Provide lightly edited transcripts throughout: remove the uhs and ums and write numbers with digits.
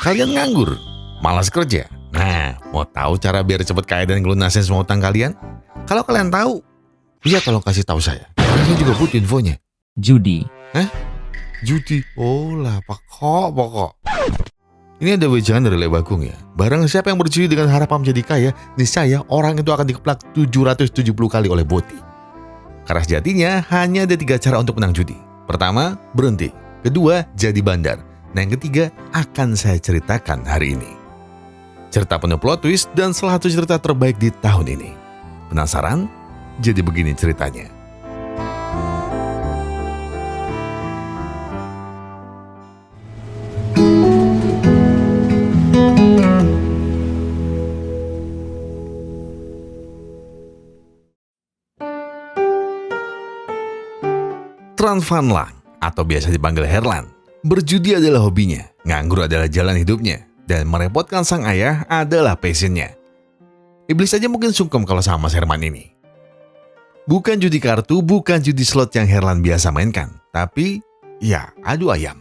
Kalian nganggur, malas kerja. Nah, mau tahu cara biar cepet kaya dan ngelunasin semua utang kalian? Kalau kalian tahu, bisa tolong kasih tahu saya. Saya juga butuh infonya. Judi. Judi? Oh lah, pokok. Ini ada wejangan dari Lebagung ya. Barang siapa yang berjudi dengan harapan menjadi kaya, niscaya orang itu akan dikeplak 770 kali oleh boti. Karena sejatinya hanya ada 3 cara untuk menang judi. Pertama, berhenti. Kedua, jadi bandar. Nah yang ketiga, akan saya ceritakan hari ini. Cerita penuh plot twist dan salah satu cerita terbaik di tahun ini. Penasaran? Jadi begini ceritanya. Tran Van Lang, atau biasa dipanggil Herlan, berjudi adalah hobinya, nganggur adalah jalan hidupnya, dan merepotkan sang ayah adalah passionnya. Iblis aja mungkin sungkem kalau sama Mas Herman ini. Bukan judi kartu, bukan judi slot yang Herlan biasa mainkan, tapi ya adu ayam.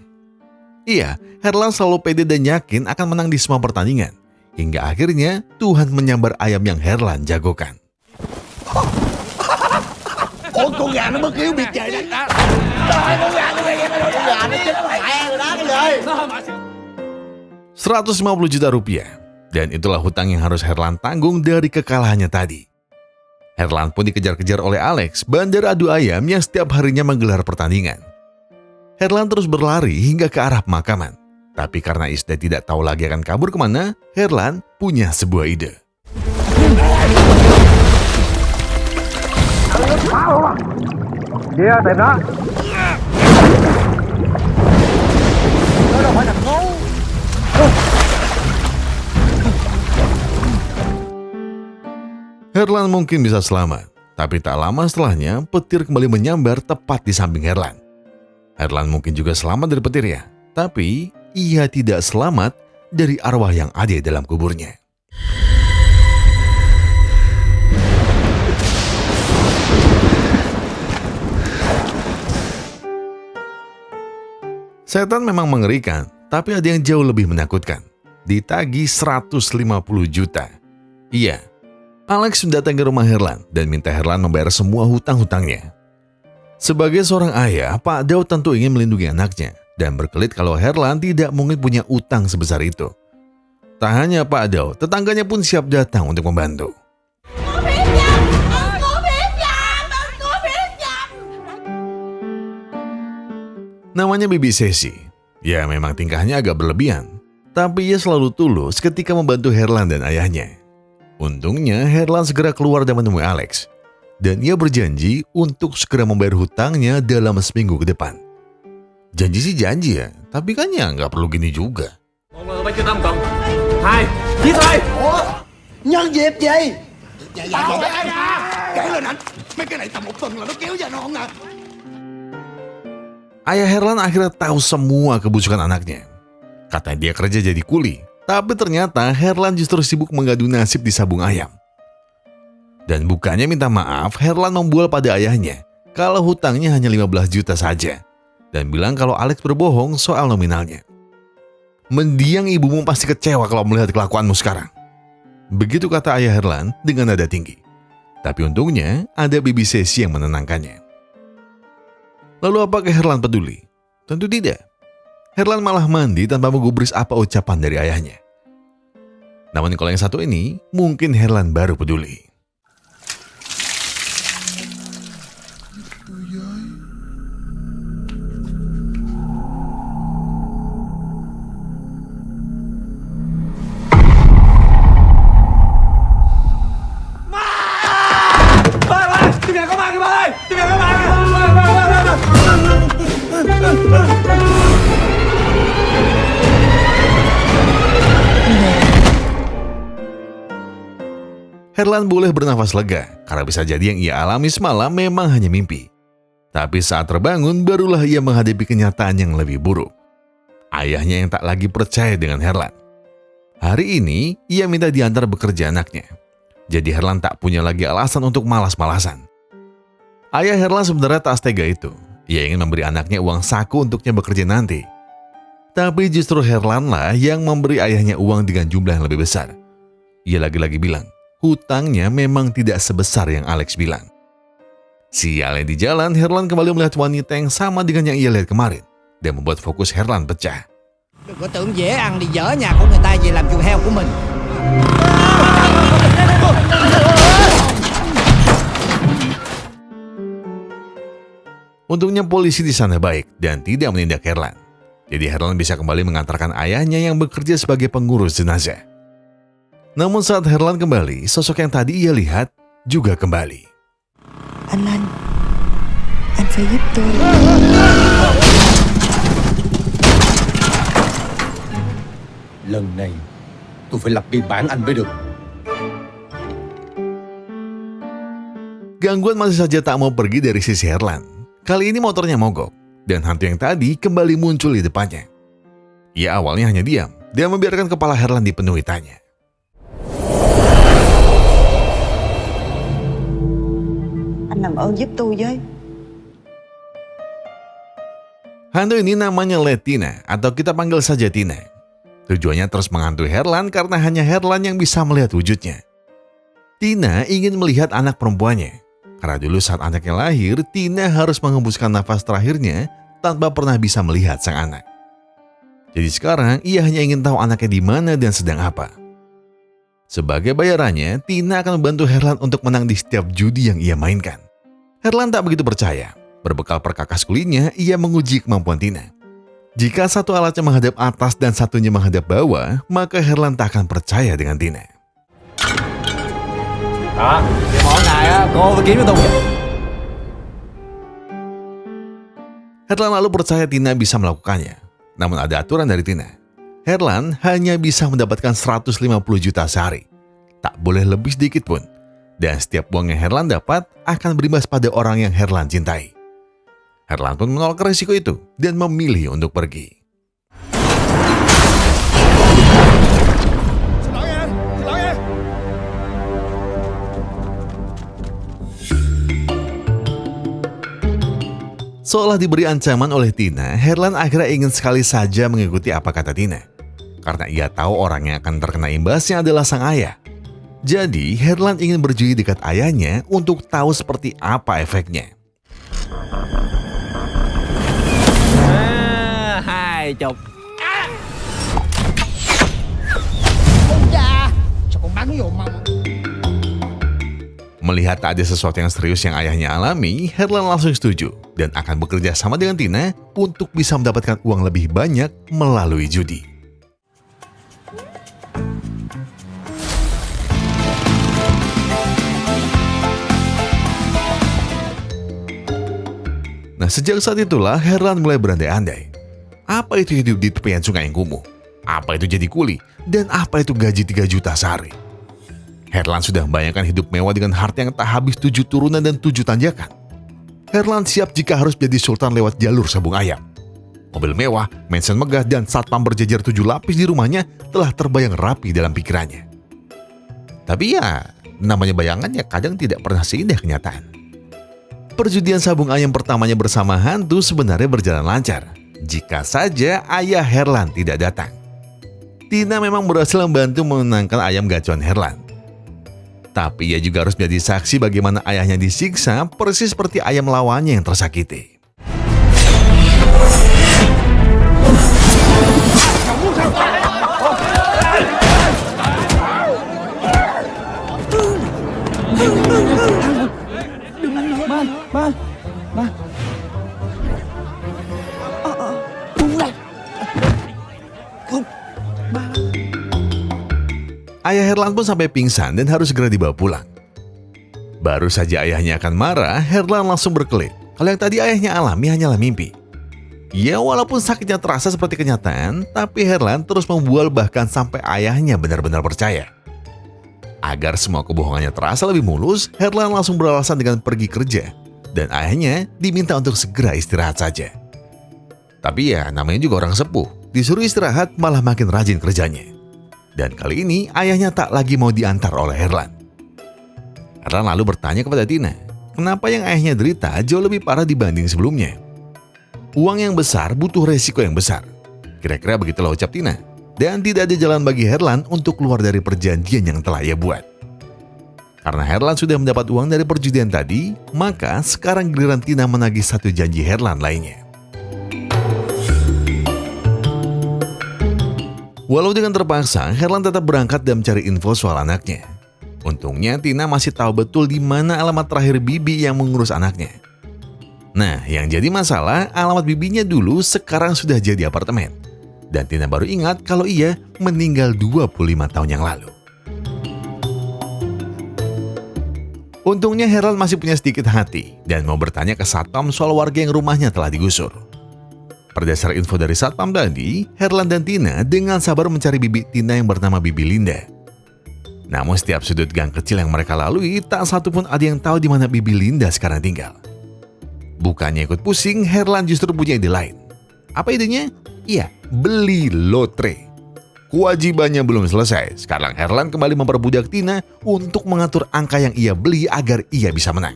Iya, Herlan selalu pede dan yakin akan menang di semua pertandingan, hingga akhirnya Tuhan menyambar ayam yang Herlan jagokan. Con gà nó mới kêu biệt trời đánh đó. Trời con gà nó chết mẹ rồi đó cái gì. 150 juta rupiah. Dan itulah hutang yang harus Herlan tanggung dari kekalahannya tadi. Herlan pun dikejar-kejar oleh Alex, bandar adu ayam yang setiap harinya menggelar pertandingan. Herlan terus berlari hingga ke arah pemakaman. Tapi karena Isda tidak tahu lagi akan kabur kemana, Herlan punya sebuah ide. Dia tìm nó. Nó đâu phải thằng ngu. Herlan mungkin bisa selamat, tapi tak lama setelahnya petir kembali menyambar tepat di samping Herlan. Herlan mungkin juga selamat dari petir ya, tapi ia tidak selamat dari arwah yang ada dalam kuburnya. Setan memang mengerikan, tapi ada yang jauh lebih menakutkan. Ditagih 150 juta. Iya, Alex mendatangi rumah Herlan dan minta Herlan membayar semua hutang-hutangnya. Sebagai seorang ayah, Pak Daud tentu ingin melindungi anaknya dan berkelit kalau Herlan tidak mungkin punya utang sebesar itu. Tak hanya Pak Daud, tetangganya pun siap datang untuk membantu. Namanya Bibi Sesi. Ya memang tingkahnya agak berlebihan, tapi ia selalu tulus ketika membantu Herlan dan ayahnya. Untungnya Herlan segera keluar dan menemui Alex. Dan ia berjanji untuk segera membayar hutangnya dalam seminggu ke depan. Janji sih janji ya, tapi kan ya nggak perlu gini juga. Ủa, nhân dịp gì? Tao đây nè. Kể lên anh. Mấy cái này tầm 1 tuần là nó kéo ra non nè. Ayah Herlan akhirnya tahu semua kebusukan anaknya. Katanya dia kerja jadi kuli, tapi ternyata Herlan justru sibuk mengadu nasib di sabung ayam. Dan bukannya minta maaf, Herlan membual pada ayahnya kalau hutangnya hanya 15 juta saja. Dan bilang kalau Alex berbohong soal nominalnya. Mendiang ibumu pasti kecewa kalau melihat kelakuanmu sekarang. Begitu kata ayah Herlan dengan nada tinggi. Tapi untungnya ada Bibi Sesi yang menenangkannya. Lalu apakah Herlan peduli? Tentu tidak. Herlan malah mandi tanpa menggubris apa ucapan dari ayahnya. Namun kalau yang satu ini, mungkin Herlan baru peduli. Herlan boleh bernafas lega karena bisa jadi yang ia alami semalam memang hanya mimpi. Tapi saat terbangun barulah ia menghadapi kenyataan yang lebih buruk. Ayahnya yang tak lagi percaya dengan Herlan. Hari ini ia minta diantar bekerja anaknya. Jadi Herlan tak punya lagi alasan untuk malas-malasan. Ayah Herlan sebenarnya tak setega itu. Ia ingin memberi anaknya uang saku untuknya bekerja nanti. Tapi justru Herlan lah yang memberi ayahnya uang dengan jumlah yang lebih besar. Ia lagi-lagi bilang, hutangnya memang tidak sebesar yang Alex bilang. Sialnya di jalan, Herlan kembali melihat wanita yang sama dengan yang ia lihat kemarin dan membuat fokus Herlan pecah. Đừng có tưởng dễ ăn đi dỡ nhà của người ta về làm chuồng heo của mình. Untungnya polisi di sana baik dan tidak menindak Herlan. Jadi Herlan bisa kembali mengantarkan ayahnya yang bekerja sebagai pengurus jenazah. Namun saat Herlan kembali, sosok yang tadi ia lihat juga kembali. Anh Lanh, anh phải giúp tôi. Lần này tôi phải lập biên bản anh mới được. Gangguan masih saja tak mau pergi dari sisi Herlan. Kali ini motornya mogok dan hantu yang tadi kembali muncul di depannya. Ia awalnya hanya diam dan membiarkan kepala Herlan dipenuhi tanya. Anh làm ơn giúp tôi với. Hantu ini namanya Tina atau kita panggil saja Tina. Tujuannya terus menghantui Herlan karena hanya Herlan yang bisa melihat wujudnya. Tina ingin melihat anak perempuannya. Karena dulu saat anaknya lahir, Tina harus menghembuskan nafas terakhirnya tanpa pernah bisa melihat sang anak. Jadi sekarang ia hanya ingin tahu anaknya di mana dan sedang apa. Sebagai bayarannya, Tina akan membantu Herlan untuk menang di setiap judi yang ia mainkan. Herlan tak begitu percaya. Berbekal perkakas kulitnya, ia menguji kemampuan Tina. Jika satu alatnya menghadap atas dan satunya menghadap bawah, maka Herlan tak akan percaya dengan Tina. Đó, cái món này á, cô phải kiếm cho tôi. Herlan lalu percaya Tina bisa melakukannya. Namun ada aturan dari Tina. Herlan hanya bisa mendapatkan 150 juta sehari. Tak boleh lebih sedikit pun. Dan setiap uang yang Herlan dapat akan berimbas pada orang yang Herlan cintai. Herlan pun menolak risiko itu dan memilih untuk pergi. Seolah diberi ancaman oleh Tina, Herlan akhirnya ingin sekali saja mengikuti apa kata Tina. Karena ia tahu orang yang akan terkena imbasnya adalah sang ayah. Jadi, Herlan ingin berjudi dekat ayahnya untuk tahu seperti apa efeknya. Hai chục. Ôi da, sao con bắn vô mông. Melihat tak ada sesuatu yang serius yang ayahnya alami, Herlan langsung setuju dan akan bekerja sama dengan Tina untuk bisa mendapatkan uang lebih banyak melalui judi. Nah, sejak saat itulah Herlan mulai berandai-andai. Apa itu hidup di tepian sungai yang kumuh? Apa itu jadi kuli? Dan apa itu gaji 3 juta sehari? Herlan sudah membayangkan hidup mewah dengan harta yang tak habis 7 turunan dan 7 tanjakan. Herlan siap jika harus jadi sultan lewat jalur sabung ayam. Mobil mewah, mansion megah, dan satpam berjejer 7 lapis di rumahnya telah terbayang rapi dalam pikirannya. Tapi ya, namanya bayangan ya kadang tidak pernah seindah kenyataan. Perjudian sabung ayam pertamanya bersama hantu sebenarnya berjalan lancar, jika saja ayah Herlan tidak datang. Tina memang berhasil membantu memenangkan ayam gacuan Herlan. Tapi ia juga harus menjadi saksi bagaimana ayahnya disiksa persis seperti ayam lawannya yang tersakiti. Ayah Herlan pun sampai pingsan dan harus segera dibawa pulang. Baru saja ayahnya akan marah, Herlan langsung berkelit. Kalau yang tadi ayahnya alami hanyalah mimpi. Ya, walaupun sakitnya terasa seperti kenyataan, tapi Herlan terus membual bahkan sampai ayahnya benar-benar percaya. Agar semua kebohongannya terasa lebih mulus, Herlan langsung beralasan dengan pergi kerja. Dan ayahnya diminta untuk segera istirahat saja. Tapi ya, namanya juga orang sepuh. Disuruh istirahat malah makin rajin kerjanya. Dan kali ini ayahnya tak lagi mau diantar oleh Herlan. Herlan lalu bertanya kepada Tina, kenapa yang ayahnya derita jauh lebih parah dibanding sebelumnya. Uang yang besar butuh resiko yang besar. Kira-kira begitulah ucap Tina. Dan tidak ada jalan bagi Herlan untuk keluar dari perjanjian yang telah ia buat. Karena Herlan sudah mendapat uang dari perjudian tadi, maka sekarang giliran Tina menagih satu janji Herlan lainnya. Walau dengan terpaksa, Herlan tetap berangkat dan mencari info soal anaknya. Untungnya Tina masih tahu betul di mana alamat terakhir Bibi yang mengurus anaknya. Nah, yang jadi masalah, alamat bibinya dulu sekarang sudah jadi apartemen. Dan Tina baru ingat kalau ia meninggal 25 tahun yang lalu. Untungnya Herlan masih punya sedikit hati dan mau bertanya ke Satpam soal warga yang rumahnya telah digusur. Berdasar info dari Satpam tadi, Herlan dan Tina dengan sabar mencari bibi Tina yang bernama Bibi Linda. Namun setiap sudut gang kecil yang mereka lalui, tak satu pun ada yang tahu di mana Bibi Linda sekarang tinggal. Bukannya ikut pusing, Herlan justru punya ide lain. Apa idenya? Iya, beli lotre. Kewajibannya belum selesai. Sekarang Herlan kembali memperbudak Tina untuk mengatur angka yang ia beli agar ia bisa menang.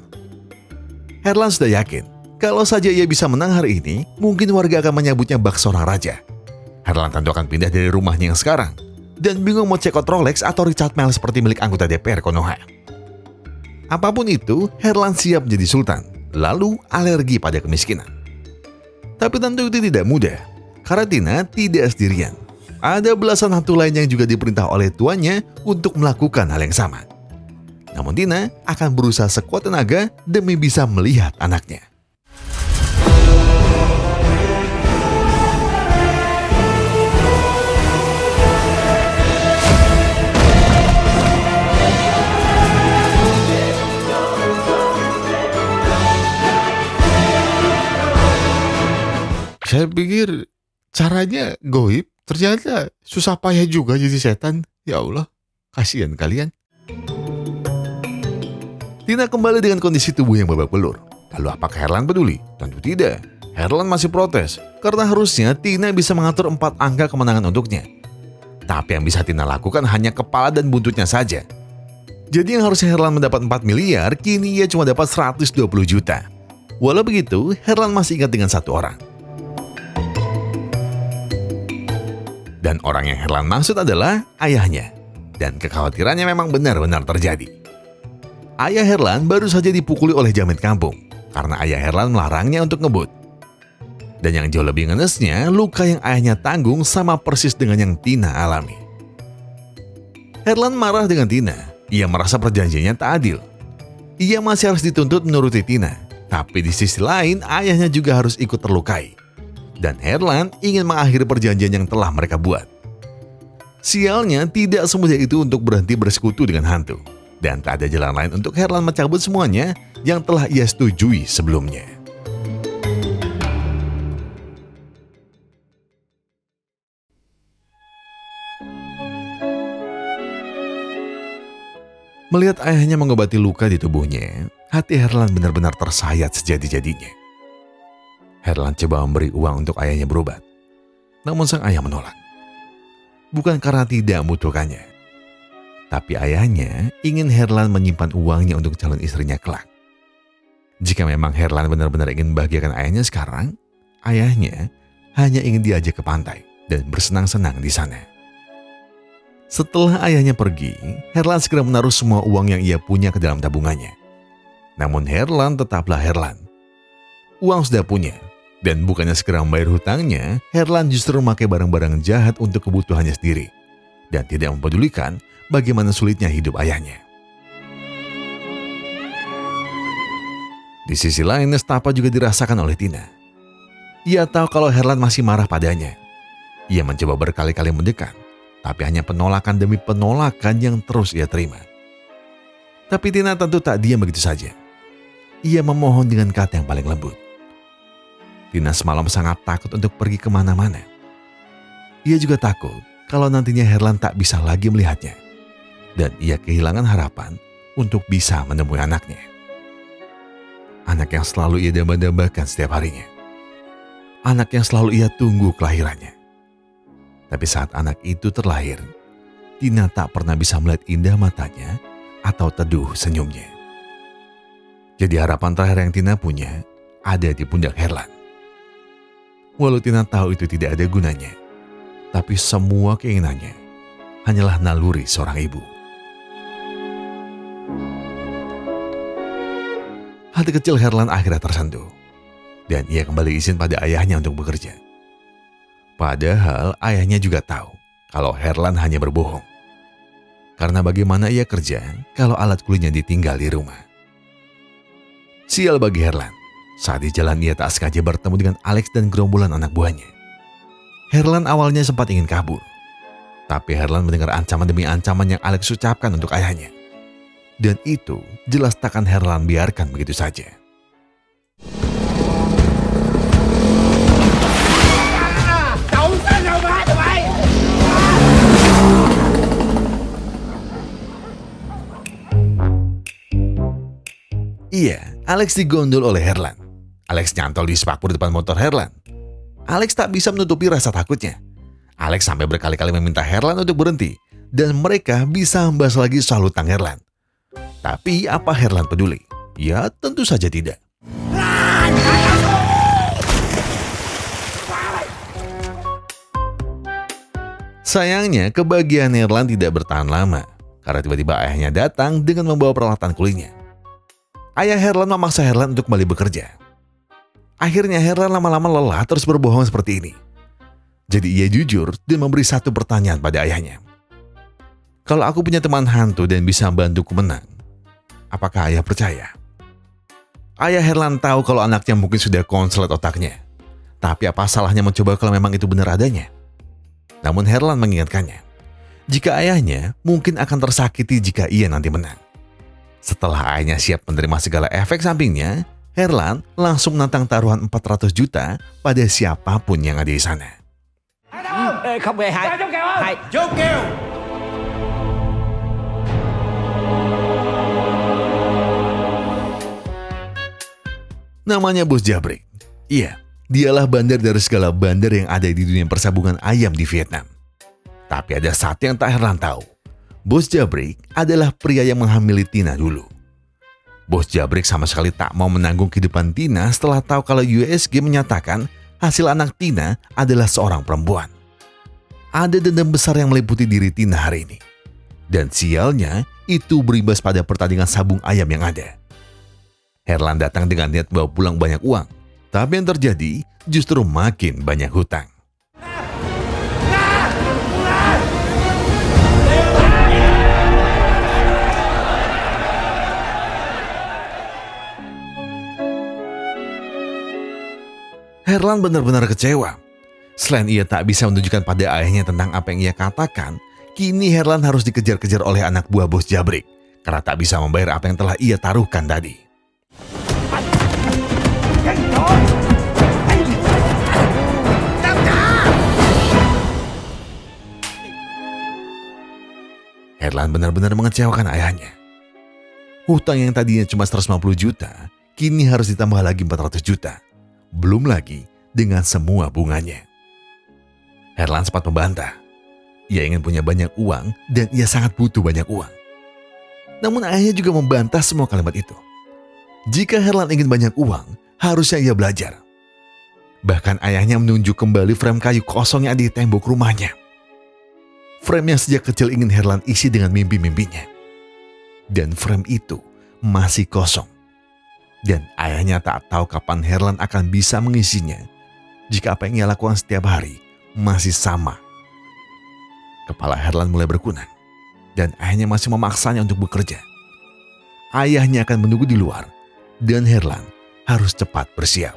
Herlan sudah yakin, kalau saja ia bisa menang hari ini, mungkin warga akan menyebutnya bak seorang raja. Herlan tentu akan pindah dari rumahnya yang sekarang. Dan bingung mau check out Rolex atau Richard Mille seperti milik anggota DPR Konoha. Apapun itu, Herlan siap menjadi sultan. Lalu alergi pada kemiskinan. Tapi tentu itu tidak mudah. Karena Tina tidak sendirian. Ada belasan hantu lain yang juga diperintah oleh tuannya untuk melakukan hal yang sama. Namun Tina akan berusaha sekuat tenaga demi bisa melihat anaknya. Saya pikir caranya goib, ternyata susah payah juga jadi setan. Ya Allah, kasihan kalian. Tina kembali dengan kondisi tubuh yang babak belur. Lalu apakah Herlan peduli? Tentu tidak. Herlan masih protes, karena harusnya Tina bisa mengatur 4 angka kemenangan untuknya. Tapi yang bisa Tina lakukan hanya kepala dan buntutnya saja. Jadi yang harusnya Herlan mendapat 4 miliar, kini ia cuma dapat 120 juta. Walau begitu, Herlan masih ingat dengan satu orang. Dan orang yang Herlan maksud adalah ayahnya. Dan kekhawatirannya memang benar-benar terjadi. Ayah Herlan baru saja dipukuli oleh jamet kampung karena ayah Herlan melarangnya untuk ngebut. Dan yang jauh lebih ngenesnya, luka yang ayahnya tanggung sama persis dengan yang Tina alami. Herlan marah dengan Tina. Ia merasa perjanjiannya tak adil. Ia masih harus dituntut menuruti Tina. Tapi di sisi lain, ayahnya juga harus ikut terlukai. Dan Herlan ingin mengakhiri perjanjian yang telah mereka buat. Sialnya tidak semudah itu untuk berhenti bersekutu dengan hantu. Dan tak ada jalan lain untuk Herlan mencabut semuanya yang telah ia setujui sebelumnya. Melihat ayahnya mengobati luka di tubuhnya, hati Herlan benar-benar tersayat sejadi-jadinya. Herlan coba memberi uang untuk ayahnya berobat. Namun sang ayah menolak. Bukan karena tidak membutuhkannya. Tapi ayahnya ingin Herlan menyimpan uangnya untuk calon istrinya kelak. Jika memang Herlan benar-benar ingin membahagiakan ayahnya sekarang, ayahnya hanya ingin diajak ke pantai dan bersenang-senang di sana. Setelah ayahnya pergi, Herlan segera menaruh semua uang yang ia punya ke dalam tabungannya. Namun Herlan tetaplah Herlan. Uang sudah punya. Dan bukannya segera membayar hutangnya, Herlan justru memakai barang-barang jahat untuk kebutuhannya sendiri. Dan tidak mempedulikan bagaimana sulitnya hidup ayahnya. Di sisi lain, nestapa juga dirasakan oleh Tina. Ia tahu kalau Herlan masih marah padanya. Ia mencoba berkali-kali mendekat, tapi hanya penolakan demi penolakan yang terus ia terima. Tapi Tina tentu tak diam begitu saja. Ia memohon dengan kata yang paling lembut. Tina semalam sangat takut untuk pergi kemana-mana. Ia juga takut kalau nantinya Herlan tak bisa lagi melihatnya. Dan ia kehilangan harapan untuk bisa menemui anaknya. Anak yang selalu ia damba-dambakan setiap harinya. Anak yang selalu ia tunggu kelahirannya. Tapi saat anak itu terlahir, Tina tak pernah bisa melihat indah matanya atau teduh senyumnya. Jadi harapan terakhir yang Tina punya ada di pundak Herlan. Walau Tina tahu itu tidak ada gunanya, Tapi semua keinginannya hanyalah naluri seorang ibu. Hati kecil Herlan akhirnya tersentuh, dan ia kembali izin pada ayahnya untuk bekerja. Padahal ayahnya juga tahu kalau Herlan hanya berbohong. Karena bagaimana ia kerja kalau alat kulinya ditinggal di rumah. Sial bagi Herlan, saat di jalan ia tak sengaja bertemu dengan Alex dan gerombolan anak buahnya. Herlan awalnya sempat ingin kabur, tapi Herlan mendengar ancaman demi ancaman yang Alex ucapkan untuk ayahnya. Dan itu jelas takkan Herlan biarkan begitu saja. Iya, Alex digondol oleh Herlan. Alex nyantol di spakbor depan motor Herlan. Alex tak bisa menutupi rasa takutnya. Alex sampai berkali-kali meminta Herlan untuk berhenti, dan mereka bisa membahas lagi soal hutang Herlan. Tapi apa Herlan peduli? Ya tentu saja tidak. Sayangnya kebahagiaan Herlan tidak bertahan lama, karena tiba-tiba ayahnya datang dengan membawa peralatan kulinya. Ayah Herlan memaksa Herlan untuk kembali bekerja. Akhirnya Herlan lama-lama lelah terus berbohong seperti ini. Jadi ia jujur dan memberi satu pertanyaan pada ayahnya. Kalau aku punya teman hantu dan bisa membantuku menang, apakah ayah percaya? Ayah Herlan tahu kalau anaknya mungkin sudah konslet otaknya. Tapi apa salahnya mencoba kalau memang itu benar adanya? Namun Herlan mengingatkannya, jika ayahnya mungkin akan tersakiti jika ia nanti menang. Setelah ayahnya siap menerima segala efek sampingnya, Herlan langsung menantang taruhan 400 juta pada siapapun yang ada di sana. Không hề hay. Hay. Chốt kèo. Namanya Bos Jabrik. Iya, dialah bandar dari segala bandar yang ada di dunia persabungan ayam di Vietnam. Tapi ada satu yang tak Herlan tahu. Bos Jabrik adalah pria yang menghamili Tina dulu. Bos Jabrik sama sekali tak mau menanggung kehidupan Tina setelah tahu kalau USG menyatakan hasil anak Tina adalah seorang perempuan. Ada dendam besar yang meliputi diri Tina hari ini. Dan sialnya itu berimbas pada pertandingan sabung ayam yang ada. Herlan datang dengan niat bawa pulang banyak uang. Tapi yang terjadi justru makin banyak hutang. Herlan benar-benar kecewa. Selain ia tak bisa menunjukkan pada ayahnya tentang apa yang ia katakan, kini Herlan harus dikejar-kejar oleh anak buah Bos Jabrik karena tak bisa membayar apa yang telah ia taruhkan tadi. Herlan benar-benar mengecewakan ayahnya. Hutang yang tadinya cuma 150 juta, kini harus ditambah lagi 400 juta. Belum lagi dengan semua bunganya. Herlan sempat membantah. Ia ingin punya banyak uang dan ia sangat butuh banyak uang. Namun ayahnya juga membantah semua kalimat itu. Jika Herlan ingin banyak uang, harusnya ia belajar. Bahkan ayahnya menunjuk kembali frame kayu kosong yang ada di tembok rumahnya. Frame yang sejak kecil ingin Herlan isi dengan mimpi-mimpinya. Dan frame itu masih kosong. Dan ayahnya tak tahu kapan Herlan akan bisa mengisinya jika apa yang ia lakukan setiap hari masih sama. Kepala Herlan mulai berkunang dan ayahnya masih memaksanya untuk bekerja. Ayahnya akan menunggu di luar dan Herlan harus cepat bersiap.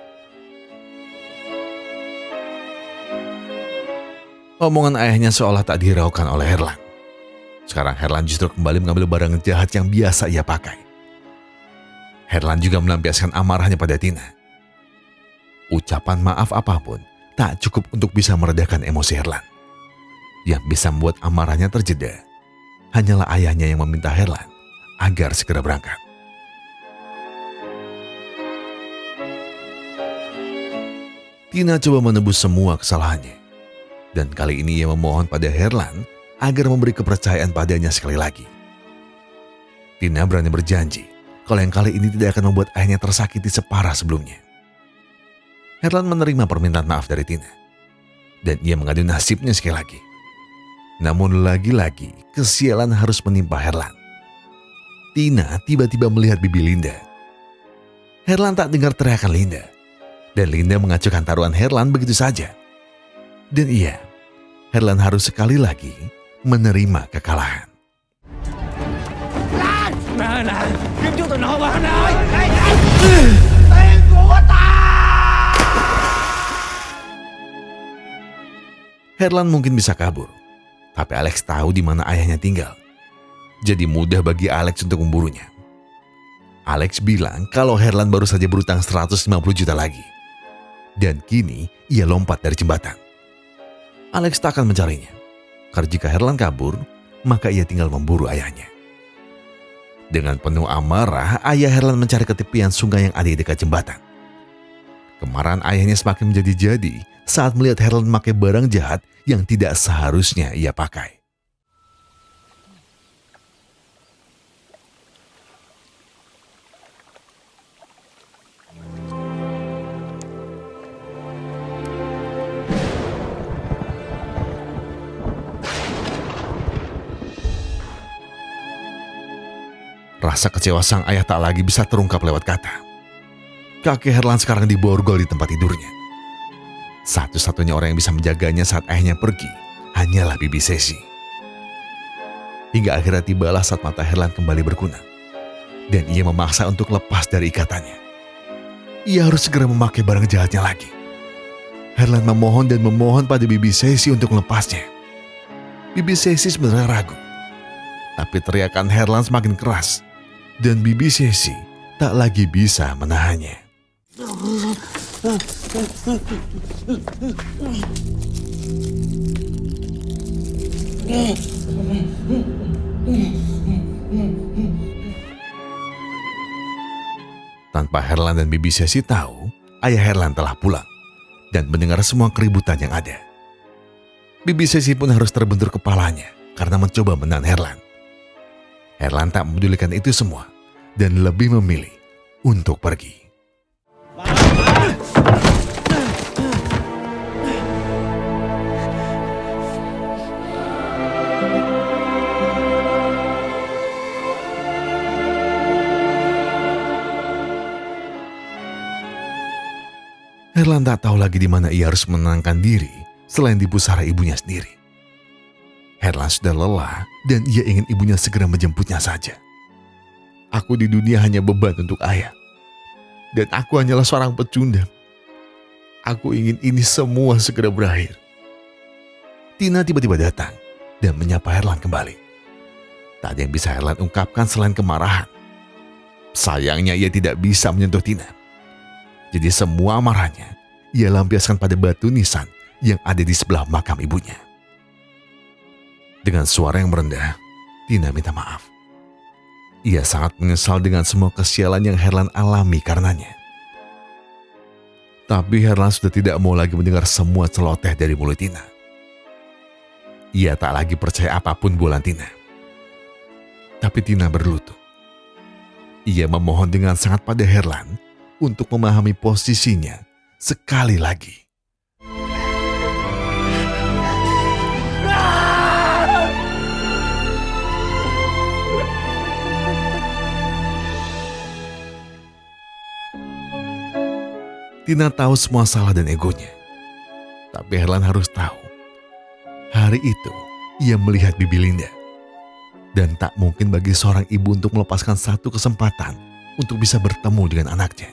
Omongan ayahnya seolah tak dihiraukan oleh Herlan. Sekarang Herlan justru kembali mengambil barang jahat yang biasa ia pakai. Herlan juga melampiaskan amarahnya pada Tina. Ucapan maaf apapun tak cukup untuk bisa meredakan emosi Herlan. Yang bisa membuat amarahnya terjeda hanyalah ayahnya yang meminta Herlan agar segera berangkat. Tina coba menebus semua kesalahannya. Dan kali ini ia memohon pada Herlan agar memberi kepercayaan padanya sekali lagi. Tina berani berjanji kalau yang kali ini tidak akan membuat ayahnya tersakiti separah sebelumnya. Herlan menerima permintaan maaf dari Tina. dan ia mengadu nasibnya sekali lagi. Namun lagi-lagi kesialan harus menimpa Herlan. Tina tiba-tiba melihat bibi Linda. Herlan tak dengar teriakan Linda, dan Linda mengacuhkan taruhan Herlan begitu saja. Dan iya, Herlan harus sekali lagi menerima kekalahan. Lan, kiếm chú tụi nó vào nơi. Tiền của ta. Herlan mungkin bisa kabur, tapi Alex tahu di mana ayahnya tinggal. Jadi mudah bagi Alex untuk memburunya. Alex bilang kalau Herlan baru saja berutang 150 juta lagi. Dan kini ia lompat dari jembatan. Alex tak akan mencarinya, karena jika Herlan kabur, maka ia tinggal memburu ayahnya. Dengan penuh amarah, ayah Herlan mencari ke tepian sungai yang ada di dekat jembatan. Kemarahan ayahnya semakin menjadi-jadi saat melihat Herlan memakai barang jahat yang tidak seharusnya ia pakai. Rasa kecewa sang ayah tak lagi bisa terungkap lewat kata. Kakek Herlan sekarang diborgol di tempat tidurnya. Satu-satunya orang yang bisa menjaganya saat ayahnya pergi hanyalah bibi Sesi. Hingga akhirnya tibalah saat mata Herlan kembali berkunang. Dan ia memaksa untuk lepas dari ikatannya. Ia harus segera memakai barang jahatnya lagi. Herlan memohon dan memohon pada bibi Sesi untuk melepasnya. Bibi Sesi sebenarnya ragu. Tapi teriakan Herlan semakin keras. Dan bibi Sesi tak lagi bisa menahannya. Tanpa Herlan dan bibi Sesi tahu, ayah Herlan telah pulang dan mendengar semua keributan yang ada. Bibi Sesi pun harus terbentur kepalanya karena mencoba menahan Herlan. Herlan tak memedulikan itu semua dan lebih memilih untuk pergi. Herlan tak tahu lagi di mana ia harus menenangkan diri selain di pusara ibunya sendiri. Herlan sudah lelah dan ia ingin ibunya segera menjemputnya saja. Aku di dunia hanya beban untuk ayah. Dan aku hanyalah seorang pecundang. Aku ingin ini semua segera berakhir. Tina tiba-tiba datang dan menyapa Herlan kembali. Tak ada yang bisa Herlan ungkapkan selain kemarahan. Sayangnya ia tidak bisa menyentuh Tina. Jadi semua amarahnya ia lampiaskan pada batu nisan yang ada di sebelah makam ibunya. Dengan suara yang merendah, Tina minta maaf. Ia sangat menyesal dengan semua kesialan yang Herlan alami karenanya. Tapi Herlan sudah tidak mau lagi mendengar semua celoteh dari mulut Tina. Ia tak lagi percaya apapun bualan Tina. Tapi Tina berlutut. Ia memohon dengan sangat pada Herlan untuk memahami posisinya sekali lagi. Tina tahu semua salah dan egonya. Tapi Herlan harus tahu. Hari itu ia melihat bibi Linda. Dan tak mungkin bagi seorang ibu untuk melepaskan satu kesempatan untuk bisa bertemu dengan anaknya.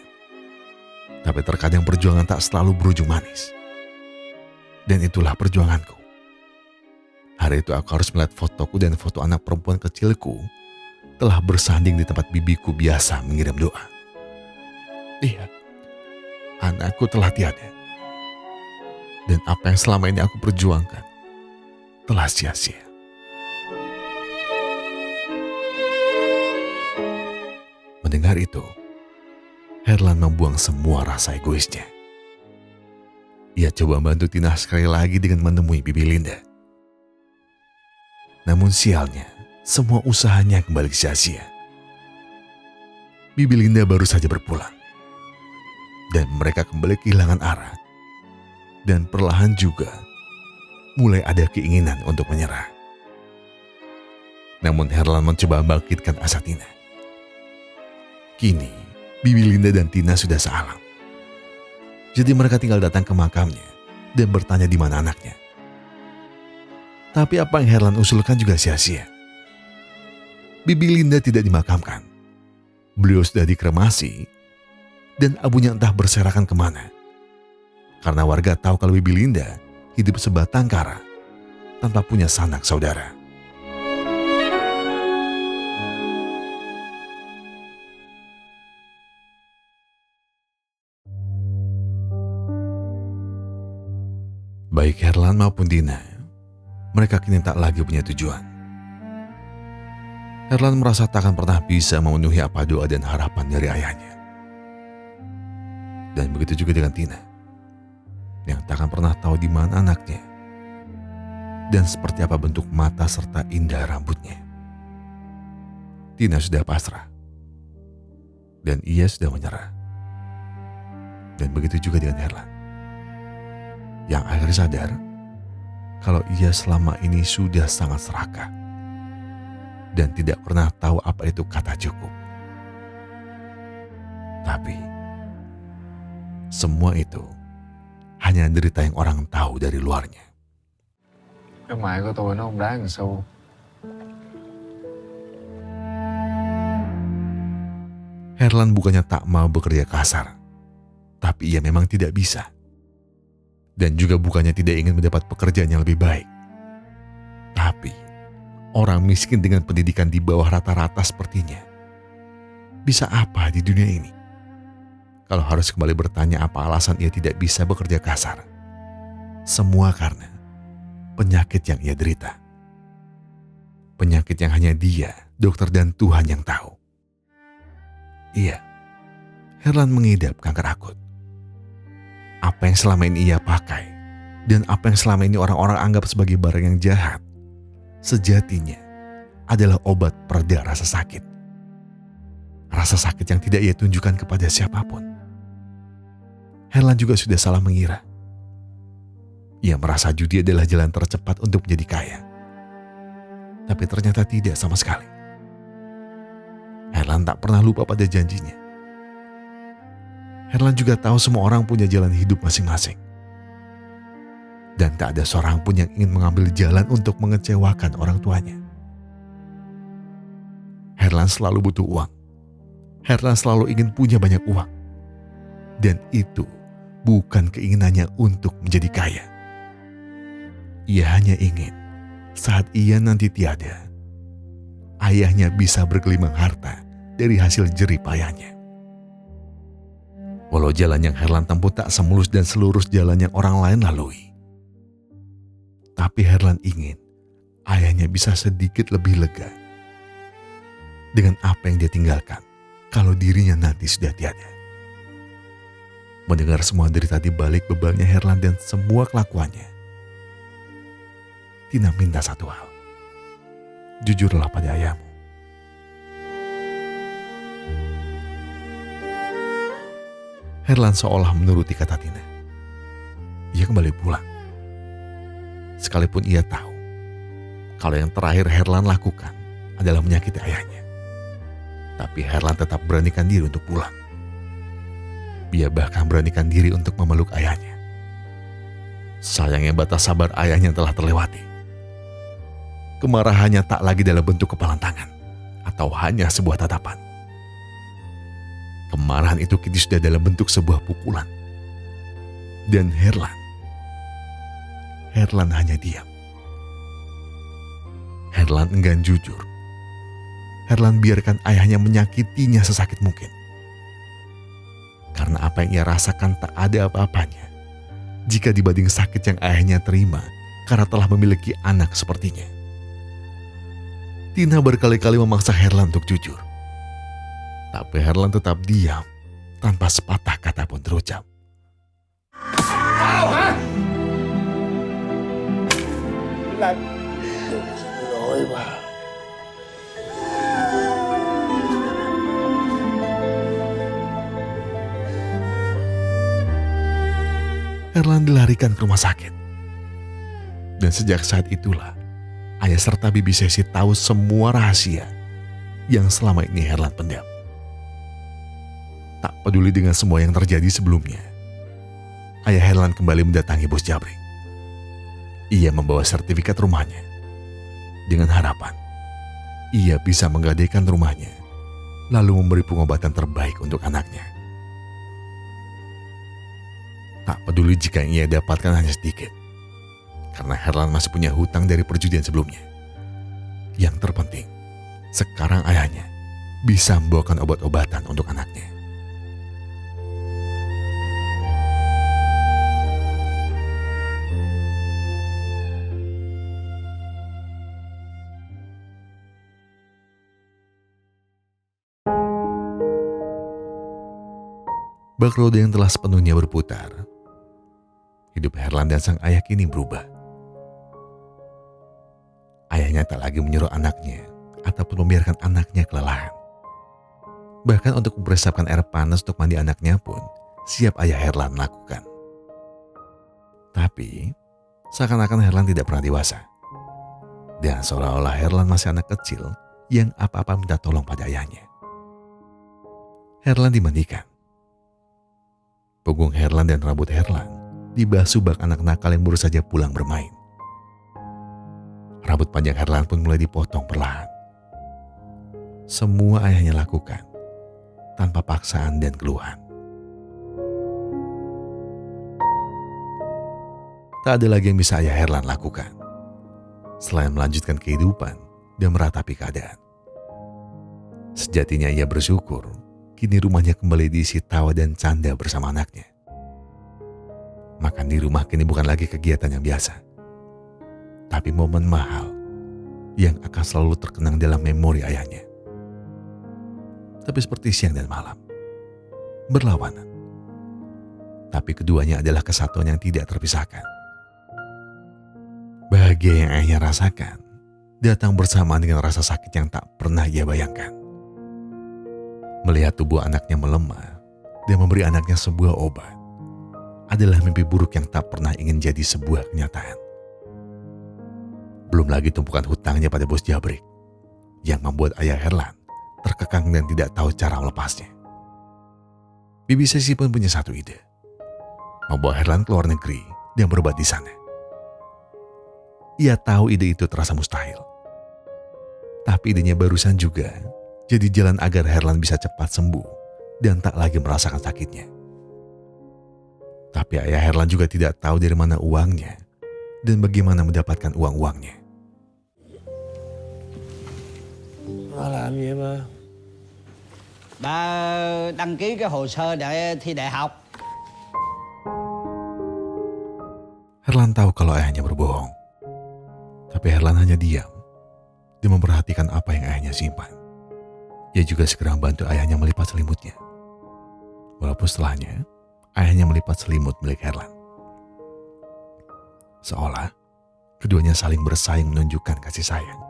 Tapi terkadang perjuangan tak selalu berujung manis. Dan itulah perjuanganku. Hari itu aku harus melihat fotoku dan foto anak perempuan kecilku telah bersanding di tempat bibiku biasa mengirim doa. Iya, anakku telah tiada. Dan apa yang selama ini aku perjuangkan telah sia-sia. Mendengar itu, Herlan membuang semua rasa egoisnya. Ia coba membantu Tina sekali lagi dengan menemui bibi Linda. Namun sialnya, semua usahanya kembali sia-sia. Bibi Linda baru saja berpulang. Dan mereka kembali kehilangan arah. Dan perlahan juga mulai ada keinginan untuk menyerah. Namun Herlan mencoba membangkitkan asa Tina. Kini, Bibi Linda dan Tina sudah sealam. Jadi mereka tinggal datang ke makamnya dan bertanya di mana anaknya. Tapi apa yang Herlan usulkan juga sia-sia. Bibi Linda tidak dimakamkan. Beliau sudah dikremasi dan abunya entah berserakan kemana. Karena warga tahu kalau Bibi Linda hidup sebatang kara tanpa punya sanak saudara. Baik Herlan maupun Tina, mereka kini tak lagi punya tujuan. Herlan merasa tak akan pernah bisa memenuhi apa doa dan harapan dari ayahnya. Dan begitu juga dengan Tina, yang tak akan pernah tahu di mana anaknya dan seperti apa bentuk mata serta indah rambutnya. Tina sudah pasrah dan ia sudah menyerah. Dan begitu juga dengan Herlan, yang akhirnya sadar kalau ia selama ini sudah sangat serakah dan tidak pernah tahu apa itu kata cukup. Tapi semua itu hanya derita yang orang tahu dari luarnya. Cái mẹ của tôi nó không đáng một xu. Herlan bukannya tak mau bekerja kasar, tapi ia memang tidak bisa. Dan juga bukannya tidak ingin mendapat pekerjaan yang lebih baik. Tapi orang miskin dengan pendidikan di bawah rata-rata sepertinya bisa apa di dunia ini? Kalau harus kembali bertanya apa alasan ia tidak bisa bekerja kasar. Semua karena penyakit yang ia derita. Penyakit yang hanya dia, dokter dan Tuhan yang tahu. Iya, Herlan mengidap kanker akut. Apa yang selama ini ia pakai dan apa yang selama ini orang-orang anggap sebagai barang yang jahat, sejatinya adalah obat pereda rasa sakit. Rasa sakit yang tidak ia tunjukkan kepada siapapun. Herlan juga sudah salah mengira. Ia merasa judi adalah jalan tercepat untuk menjadi kaya. Tapi ternyata tidak sama sekali. Herlan tak pernah lupa pada janjinya. Herlan juga tahu semua orang punya jalan hidup masing-masing. Dan tak ada seorang pun yang ingin mengambil jalan untuk mengecewakan orang tuanya. Herlan selalu butuh uang. Herlan selalu ingin punya banyak uang. Dan itu bukan keinginannya untuk menjadi kaya. Ia hanya ingin saat ia nanti tiada, ayahnya bisa bergelimang harta dari hasil jerih payahnya. Walau jalan yang Herlan tempuh tak semulus dan selurus jalan yang orang lain lalui. Tapi Herlan ingin ayahnya bisa sedikit lebih lega dengan apa yang dia tinggalkan kalau dirinya nanti sudah tiada. Mendengar semua derita di balik bebalnya Herlan dan semua kelakuannya, Tina minta satu hal. Jujurlah pada ayahmu. Herlan seolah menuruti kata Tina. Ia kembali pulang. Sekalipun ia tahu kalau yang terakhir Herlan lakukan adalah menyakiti ayahnya. Tapi Herlan tetap beranikan diri untuk pulang. Dia bahkan beranikan diri untuk memeluk ayahnya. Sayangnya batas sabar ayahnya telah terlewati. Kemarahannya tak lagi dalam bentuk kepalan tangan atau hanya sebuah tatapan. Kemarahan itu kini sudah dalam bentuk sebuah pukulan. Dan Herlan hanya diam. Herlan enggan jujur. Herlan biarkan ayahnya menyakitinya sesakit mungkin. Karena apa yang ia rasakan tak ada apa-apanya jika dibanding sakit yang ayahnya terima karena telah memiliki anak sepertinya. Tina berkali-kali memaksa Herlan untuk jujur. Tapi Herlan tetap diam tanpa sepatah kata pun terucap. Lan, lỗi mà. Herlan dilarikan ke rumah sakit. Dan sejak saat itulah, ayah serta bibi Sesi tahu semua rahasia yang selama ini Herlan pendam. Tak peduli dengan semua yang terjadi sebelumnya, ayah Herlan kembali mendatangi bos Jabrik. Ia membawa sertifikat rumahnya dengan harapan ia bisa menggadaikan rumahnya lalu memberi pengobatan terbaik untuk anaknya. Tak peduli jika yang ia dapatkan hanya sedikit, karena Herlan masih punya hutang dari perjudian sebelumnya. Yang terpenting, sekarang ayahnya bisa membawakan obat-obatan untuk anaknya. Bak roda yang telah sepenuhnya berputar, hidup Herlan dan sang ayah kini berubah. Ayahnya tak lagi menyuruh anaknya ataupun membiarkan anaknya kelelahan. Bahkan untuk mempersiapkan air panas untuk mandi anaknya pun siap ayah Herlan lakukan. Tapi seakan-akan Herlan tidak pernah dewasa. Dan seolah-olah Herlan masih anak kecil yang apa-apa minta tolong pada ayahnya. Herlan dimandikan. Punggung Herlan dan rambut Herlan dibasuh bak anak nakal yang baru saja pulang bermain. Rambut panjang Herlan pun mulai dipotong perlahan. Semua ayahnya lakukan tanpa paksaan dan keluhan. Tak ada lagi yang bisa ayah Herlan lakukan selain melanjutkan kehidupan dan meratapi keadaan. Sejatinya ia bersyukur kini rumahnya kembali diisi tawa dan canda bersama anaknya. Makan di rumah kini bukan lagi kegiatan yang biasa, tapi momen mahal yang akan selalu terkenang dalam memori ayahnya. Tapi seperti siang dan malam, berlawanan. Tapi keduanya adalah kesatuan yang tidak terpisahkan. Bahagia yang ayahnya rasakan datang bersamaan dengan rasa sakit yang tak pernah ia bayangkan. Melihat tubuh anaknya melemah dan memberi anaknya sebuah obat adalah mimpi buruk yang tak pernah ingin jadi sebuah kenyataan. Belum lagi tumpukan hutangnya pada bos Jabrik yang membuat ayah Herlan terkekang dan tidak tahu cara melepasnya. Bibi Sesi pun punya satu ide, membawa Herlan ke luar negeri dan berobat di sana. Ia tahu ide itu terasa mustahil, tapi idenya barusan juga jadi jalan agar Herlan bisa cepat sembuh dan tak lagi merasakan sakitnya. Tapi ayah Herlan juga tidak tahu dari mana uangnya dan bagaimana mendapatkan uang-uangnya. Ba làm gì em ơi? Ba đăng ký cái hồ sơ để thi đại học. Herlan tahu kalau ayahnya berbohong. Tapi Herlan hanya diam dan memperhatikan apa yang ayahnya simpan. Ia juga segera membantu ayahnya melipat selimutnya. Walaupun setelahnya, ayahnya melipat selimut milik Herlan. Seolah keduanya saling bersaing menunjukkan kasih sayang.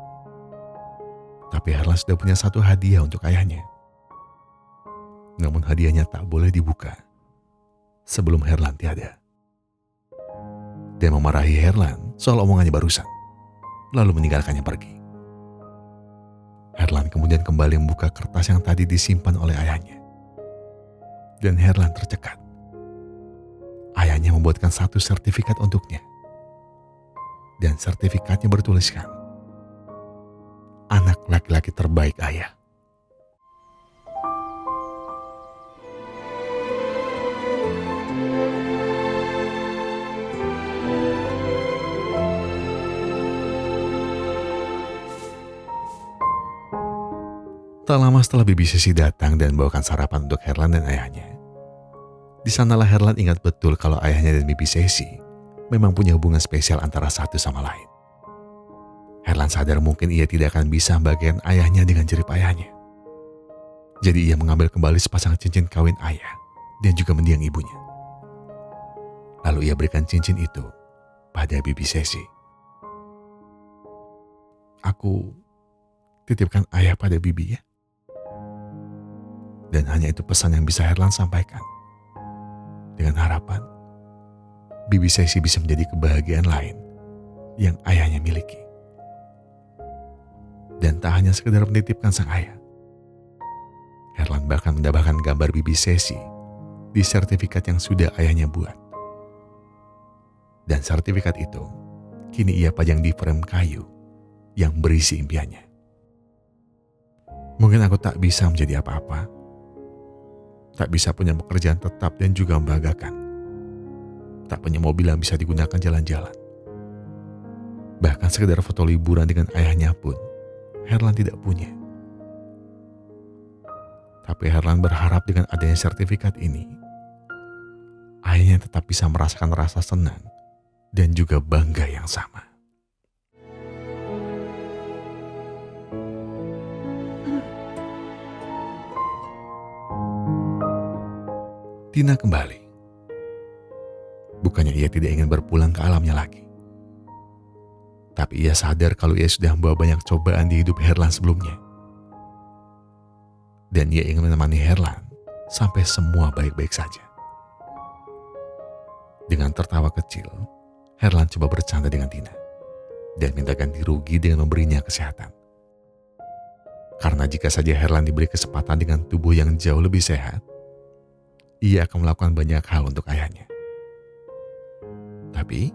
Tapi Herlan sudah punya satu hadiah untuk ayahnya. Namun hadiahnya tak boleh dibuka sebelum Herlan tiada. Dia memarahi Herlan soal omongannya barusan, lalu meninggalkannya pergi. Herlan kemudian kembali membuka kertas yang tadi disimpan oleh ayahnya. Dan Herlan tercekat. Ayahnya membuatkan satu sertifikat untuknya. Dan sertifikatnya bertuliskan, anak laki-laki terbaik ayah. Tak lama setelah bibi Sesi datang dan membawakan sarapan untuk Herlan dan ayahnya. Di sanalah Herlan ingat betul kalau ayahnya dan bibi Sesi memang punya hubungan spesial antara satu sama lain. Herlan sadar mungkin ia tidak akan bisa membagikan ayahnya dengan jerip ayahnya. Jadi ia mengambil kembali sepasang cincin kawin ayah dan juga mendiang ibunya. Lalu ia berikan cincin itu pada bibi Sesi. Aku titipkan ayah pada bibi ya. Dan hanya itu pesan yang bisa Herlan sampaikan. Dengan harapan, bibi Sesi bisa menjadi kebahagiaan lain yang ayahnya miliki. Dan tak hanya sekedar menitipkan sang ayah, Herlan bahkan mendapatkan gambar bibi Sesi di sertifikat yang sudah ayahnya buat. Dan sertifikat itu kini ia pajang di frame kayu yang berisi impiannya. Mungkin aku tak bisa menjadi apa-apa, tak bisa punya pekerjaan tetap dan juga membanggakan, tak punya mobil yang bisa digunakan jalan-jalan. Bahkan sekedar foto liburan dengan ayahnya pun Herlan tidak punya. Tapi Herlan berharap dengan adanya sertifikat ini, ayahnya tetap bisa merasakan rasa senang dan juga bangga yang sama. Tina kembali. Bukannya ia tidak ingin berpulang ke alamnya lagi. Tapi ia sadar kalau ia sudah membawa banyak cobaan di hidup Herlan sebelumnya. Dan ia ingin menemani Herlan sampai semua baik-baik saja. Dengan tertawa kecil, Herlan coba bercanda dengan Tina dan minta ganti rugi dengan memberinya kesehatan. Karena jika saja Herlan diberi kesempatan dengan tubuh yang jauh lebih sehat, ia akan melakukan banyak hal untuk ayahnya. Tapi,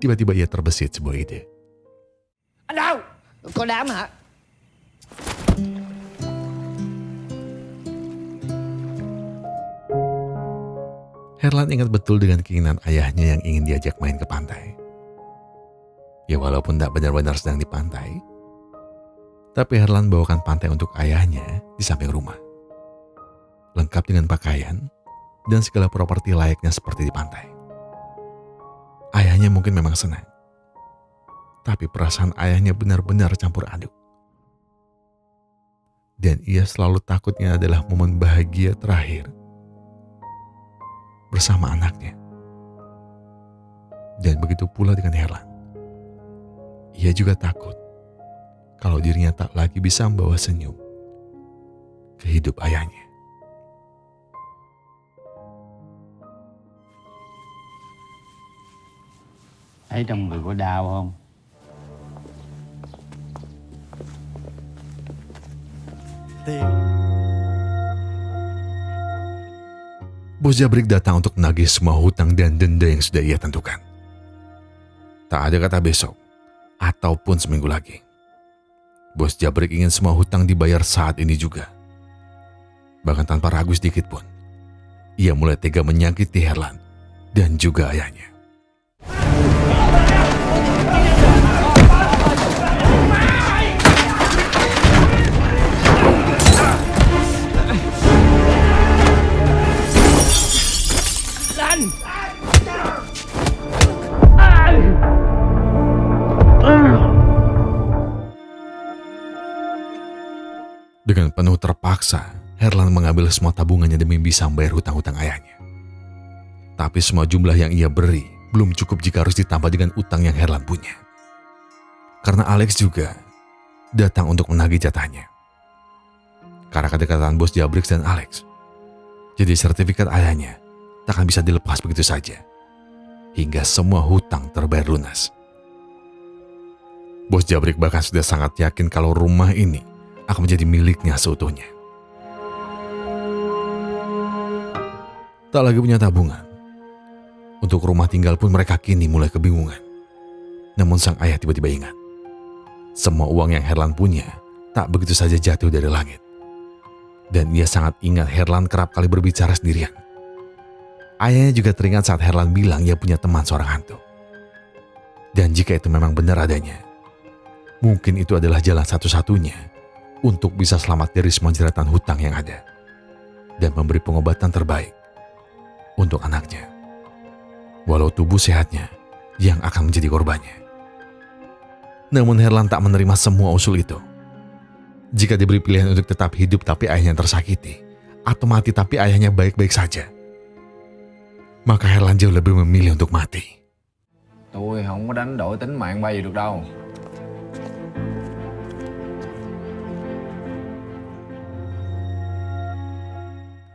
tiba-tiba ia terbesit sebuah ide. Đâu? Có đám hả? Herlan ingat betul dengan keinginan ayahnya yang ingin diajak main ke pantai. Ya walaupun tak benar-benar sedang di pantai, tapi Herlan bawakan pantai untuk ayahnya di samping rumah. Lengkap dengan pakaian dan segala properti layaknya seperti di pantai. Ayahnya mungkin memang senang, tapi perasaan ayahnya benar-benar campur aduk. Dan ia selalu takutnya adalah momen bahagia terakhir bersama anaknya. Dan begitu pula dengan Herlan. Ia juga takut kalau dirinya tak lagi bisa membawa senyum ke hidup ayahnya. Thấy trong người có đau không? Bos Jabrik datang untuk menagih semua hutang dan denda yang sudah ia tentukan. Tak ada kata besok ataupun seminggu lagi. Bos Jabrik ingin semua hutang dibayar saat ini juga. Bahkan tanpa ragu sedikit pun, ia mulai tega menyakiti Herlan dan juga ayahnya. Dengan penuh terpaksa, Herlan mengambil semua tabungannya demi bisa membayar hutang-hutang ayahnya. Tapi semua jumlah yang ia beri belum cukup jika harus ditambah dengan utang yang Herlan punya. Karena Alex juga datang untuk menagih jatahnya. Karena kedekatan bos Jabrik dan Alex, jadi sertifikat ayahnya tak akan bisa dilepas begitu saja, hingga semua hutang terbayar lunas. Bos Jabrik bahkan sudah sangat yakin kalau rumah ini akan menjadi miliknya seutuhnya. Tak lagi punya tabungan. Untuk rumah tinggal pun mereka kini mulai kebingungan. Namun sang ayah tiba-tiba ingat. Semua uang yang Herlan punya tak begitu saja jatuh dari langit. Dan ia sangat ingat Herlan kerap kali berbicara sendirian. Ayahnya juga teringat saat Herlan bilang ia punya teman seorang hantu. Dan jika itu memang benar adanya, mungkin itu adalah jalan satu-satunya untuk bisa selamat dari semua jeratan hutang yang ada dan memberi pengobatan terbaik untuk anaknya, walau tubuh sehatnya yang akan menjadi korbannya. Namun Herlan tak menerima semua usul itu. Jika diberi pilihan untuk tetap hidup tapi ayahnya tersakiti, atau mati tapi ayahnya baik-baik saja, maka Herlan jauh lebih memilih untuk mati. Tôi không có đánh đổi tính mạng bay gì được đâu.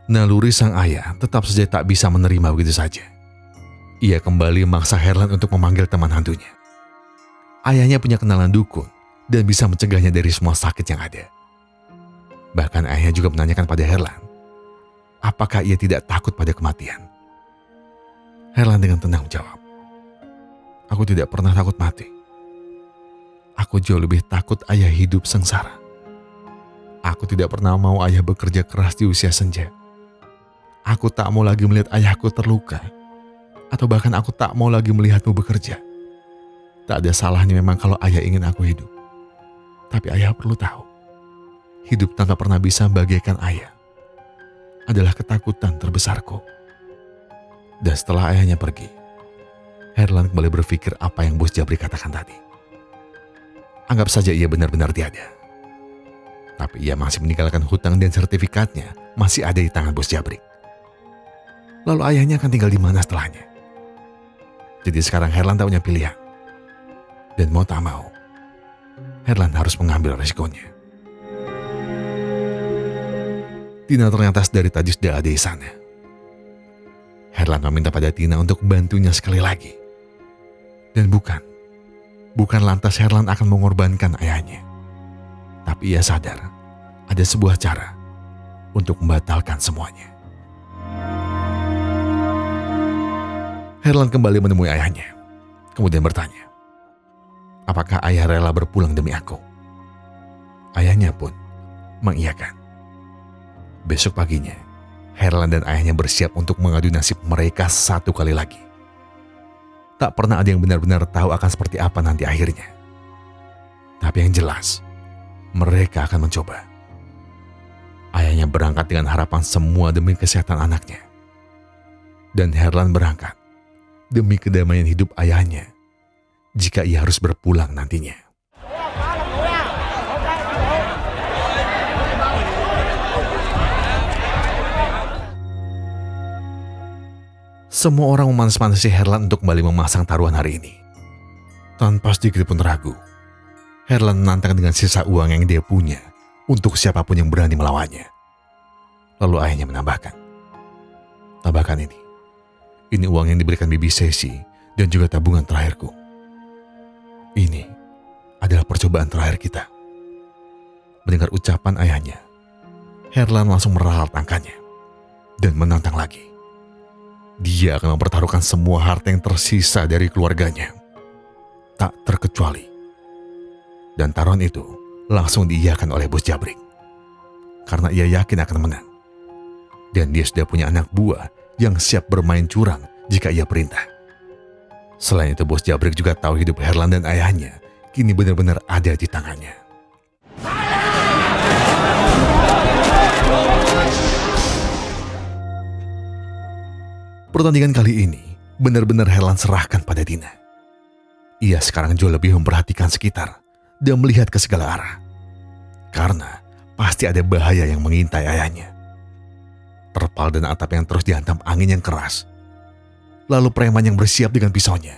Naluri sang ayah tetap saja tak bisa menerima begitu saja. Ia kembali memaksa Herlan untuk memanggil teman hantunya. ayahnya punya kenalan dukun dan bisa mencegahnya dari semua sakit yang ada. Bahkan ayahnya juga menanyakan pada Herlan, apakah ia tidak takut pada kematian. Herlan dengan tenang menjawab, aku tidak pernah takut mati. Aku jauh lebih takut ayah hidup sengsara. Aku tidak pernah mau ayah bekerja keras di usia senja. Aku tak mau lagi melihat ayahku terluka. Atau bahkan aku tak mau lagi melihatmu bekerja. Tak ada salahnya memang kalau ayah ingin aku hidup. Tapi ayah perlu tahu, hidup tanpa pernah bisa bagaikan ayah adalah ketakutan terbesarku. Dan setelah ayahnya pergi, Herlan kembali berpikir apa yang Bos Jabrik katakan tadi. Anggap saja ia benar-benar tiada. Tapi ia masih meninggalkan hutang dan sertifikatnya masih ada di tangan Bos Jabrik. Lalu ayahnya akan tinggal di mana setelahnya? Jadi sekarang Herlan tak punya pilihan. Dan mau tak mau, Herlan harus mengambil resikonya. Tina ternyata dari Tajusda ada di sana. Herlan meminta pada Tina untuk bantunya sekali lagi. Dan bukan lantas Herlan akan mengorbankan ayahnya. Tapi ia sadar ada sebuah cara untuk membatalkan semuanya. Herlan kembali menemui ayahnya, kemudian bertanya, apakah ayah rela berpulang demi aku? Ayahnya pun mengiyakan. Besok paginya, Herlan dan ayahnya bersiap untuk mengadu nasib mereka satu kali lagi. Tak pernah ada yang benar-benar tahu akan seperti apa nanti akhirnya. Tapi yang jelas, mereka akan mencoba. Ayahnya berangkat dengan harapan semua demi kesehatan anaknya. Dan Herlan berangkat demi kedamaian hidup ayahnya jika ia harus berpulang nantinya. Semua orang memanas-manasi Herlan untuk kembali memasang taruhan hari ini. Tanpa sedikit pun ragu, Herlan menantang dengan sisa uang yang dia punya untuk siapapun yang berani melawannya. Lalu ayahnya menambahkan, tambahkan ini uang yang diberikan Bibi Sesi dan juga tabungan terakhirku. Ini adalah percobaan terakhir kita. Mendengar ucapan ayahnya, Herlan langsung meralat angkanya dan menantang lagi. Dia akan mempertaruhkan semua harta yang tersisa dari keluarganya, tak terkecuali. Dan taruhan itu langsung diiyakan oleh Bos Jabrik, karena ia yakin akan menang. Dan dia sudah punya anak buah yang siap bermain curang jika ia perintah. Selain itu, Bos Jabrik juga tahu hidup Herlan dan ayahnya kini benar-benar ada di tangannya. Pertandingan kali ini benar-benar Herlan serahkan pada Tina. Ia sekarang jauh lebih memperhatikan sekitar dan melihat ke segala arah. Karena pasti ada bahaya yang mengintai ayahnya. Terpal dan atap yang terus dihantam angin yang keras. Lalu preman yang bersiap dengan pisaunya.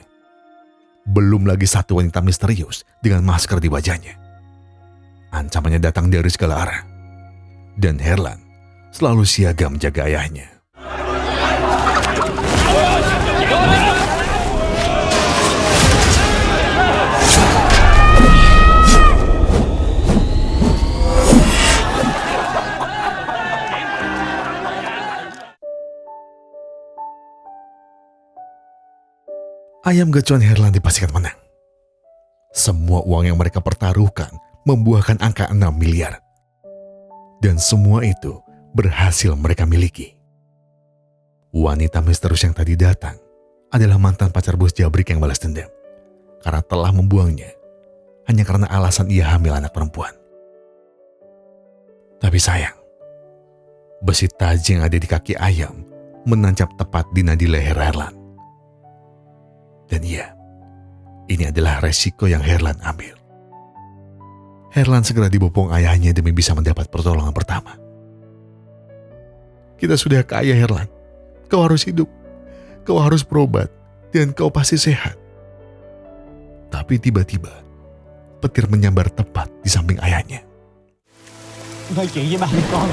Belum lagi satu wanita misterius dengan masker di wajahnya. Ancamannya datang dari segala arah. Dan Herlan selalu siaga menjaga ayahnya. Ayam gacuan Herlan dipastikan menang. Semua uang yang mereka pertaruhkan membuahkan angka 6 miliar. Dan semua itu berhasil mereka miliki. Wanita misterius yang tadi datang adalah mantan pacar Bos Jabrik yang balas dendam karena telah membuangnya hanya karena alasan ia hamil anak perempuan. Tapi sayang, besi taji yang ada di kaki ayam menancap tepat di nadi leher Herlan. Dan iya, ini adalah resiko yang Herlan ambil. Herlan segera dibopong ayahnya demi bisa mendapat pertolongan pertama. Kita sudah kaya, Herlan. Kau harus hidup. Kau harus berobat. Dan kau pasti sehat. Tapi tiba-tiba, petir menyambar tepat di samping ayahnya. Nói chuyện với ba mẹ con.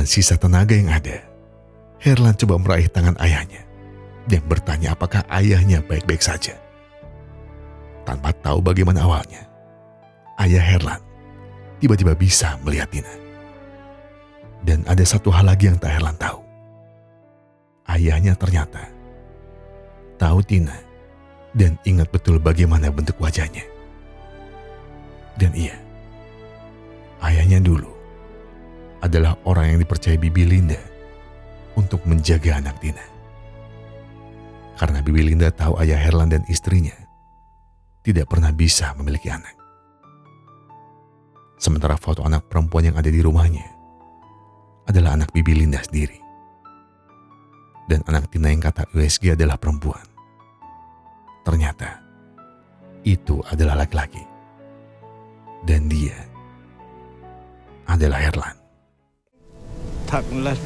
Dengan sisa tenaga yang ada, Herlan coba meraih tangan ayahnya dan bertanya apakah ayahnya baik-baik saja. Tanpa tahu bagaimana awalnya, ayah Herlan tiba-tiba bisa melihat Tina. Dan ada satu hal lagi yang tak Herlan tahu. Ayahnya ternyata tahu Tina dan ingat betul bagaimana bentuk wajahnya. Dan iya, ayahnya dulu adalah orang yang dipercaya Bibi Linda untuk menjaga anak Tina. Karena Bibi Linda tahu ayah Herlan dan istrinya tidak pernah bisa memiliki anak. Sementara foto anak perempuan yang ada di rumahnya adalah anak Bibi Linda sendiri. Dan anak Tina yang kata USG adalah perempuan. Ternyata itu adalah laki-laki. Dan dia adalah Herlan. Thằng Linh,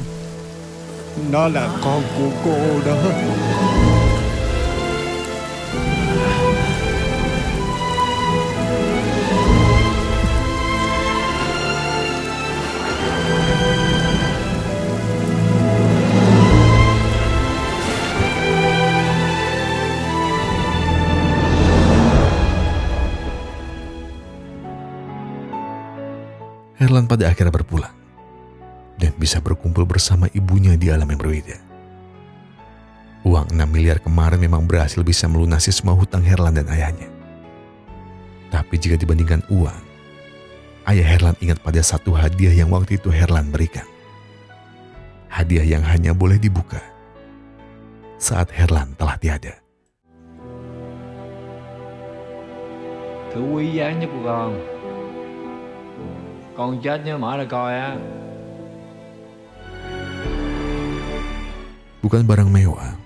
nó là con của cô đó. Herlan pada akhirnya berpulang dan bisa berkumpul bersama ibunya di alam yang berbeda. Uang 6 miliar kemarin memang berhasil bisa melunasi semua hutang Herlan dan ayahnya. Tapi jika dibandingkan uang, ayah Herlan ingat pada satu hadiah yang waktu itu Herlan berikan. Hadiah yang hanya boleh dibuka saat Herlan telah tiada. Thứ quý giá nhất của con chết nhớ mở ra coi á. Bukan barang mewah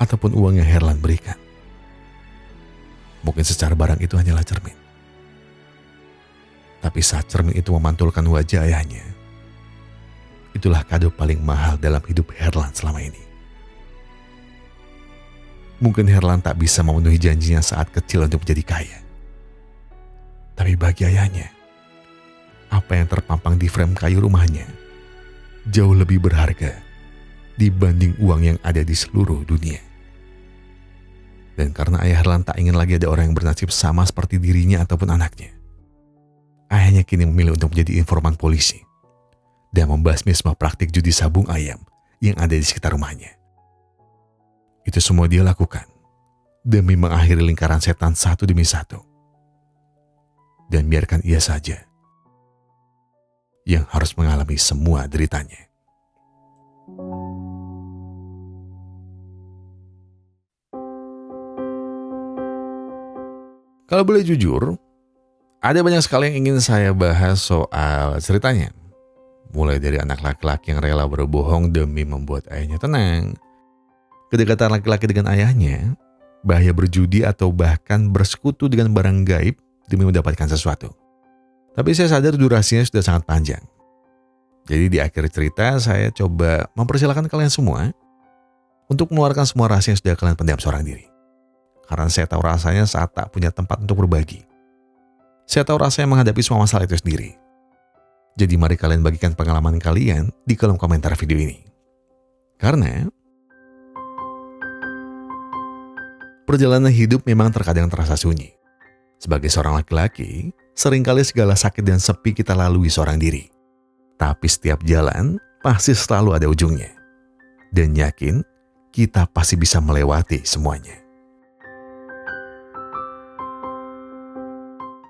ataupun uang yang Herlan berikan. Mungkin secara barang itu hanyalah cermin. Tapi saat cermin itu memantulkan wajah ayahnya, itulah kado paling mahal dalam hidup Herlan selama ini. Mungkin Herlan tak bisa memenuhi janjinya saat kecil untuk menjadi kaya. Tapi bagi ayahnya, apa yang terpampang di frame kayu rumahnya jauh lebih berharga dibanding uang yang ada di seluruh dunia. Dan karena ayah Herlan tak ingin lagi ada orang yang bernasib sama seperti dirinya ataupun anaknya, ayahnya kini memilih untuk menjadi informan polisi dan membasmi semua praktik judi sabung ayam yang ada di sekitar rumahnya. Itu semua dia lakukan demi mengakhiri lingkaran setan satu demi satu. Dan biarkan ia saja yang harus mengalami semua deritanya. Kalau boleh jujur, ada banyak sekali yang ingin saya bahas soal ceritanya. Mulai dari anak laki-laki yang rela berbohong demi membuat ayahnya tenang, kedekatan laki-laki dengan ayahnya, bahaya berjudi atau bahkan bersekutu dengan barang gaib demi mendapatkan sesuatu. Tapi saya sadar durasinya sudah sangat panjang. Jadi di akhir cerita saya coba mempersilahkan kalian semua untuk mengeluarkan semua rahasia yang sudah kalian pendam seorang diri. Karena saya tahu rasanya saat tak punya tempat untuk berbagi. Saya tahu rasanya menghadapi semua masalah itu sendiri. Jadi mari kalian bagikan pengalaman kalian di kolom komentar video ini. Karena perjalanan hidup memang terkadang terasa sunyi. Sebagai seorang laki-laki, seringkali segala sakit dan sepi kita lalui seorang diri. Tapi setiap jalan pasti selalu ada ujungnya. Dan yakin kita pasti bisa melewati semuanya.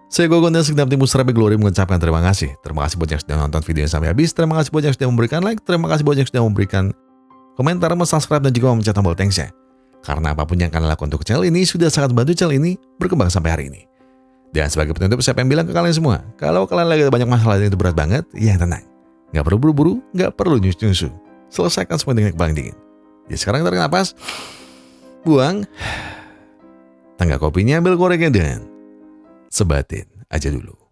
Saya Gogon dan segenap tim Musrabe Glory mengucapkan terima kasih. Terima kasih buat yang sudah nonton videonya sampai habis. Terima kasih buat yang sudah memberikan like. Terima kasih buat yang sudah memberikan komentar, subscribe dan juga memencet tombol thanks-nya. Karena apapun yang kalian lakukan untuk channel ini sudah sangat membantu channel ini berkembang sampai hari ini. Dan sebagai penutup saya pengen bilang ke kalian semua, kalau kalian lagi ada banyak masalah yang itu berat banget, ya tenang. Gak perlu buru-buru, gak perlu nyusu-nyusu. Selesaikan semua dengan kepala dingin. Ya sekarang tarik napas, buang, tangga kopinya ambil koreknya dan sebatin aja dulu.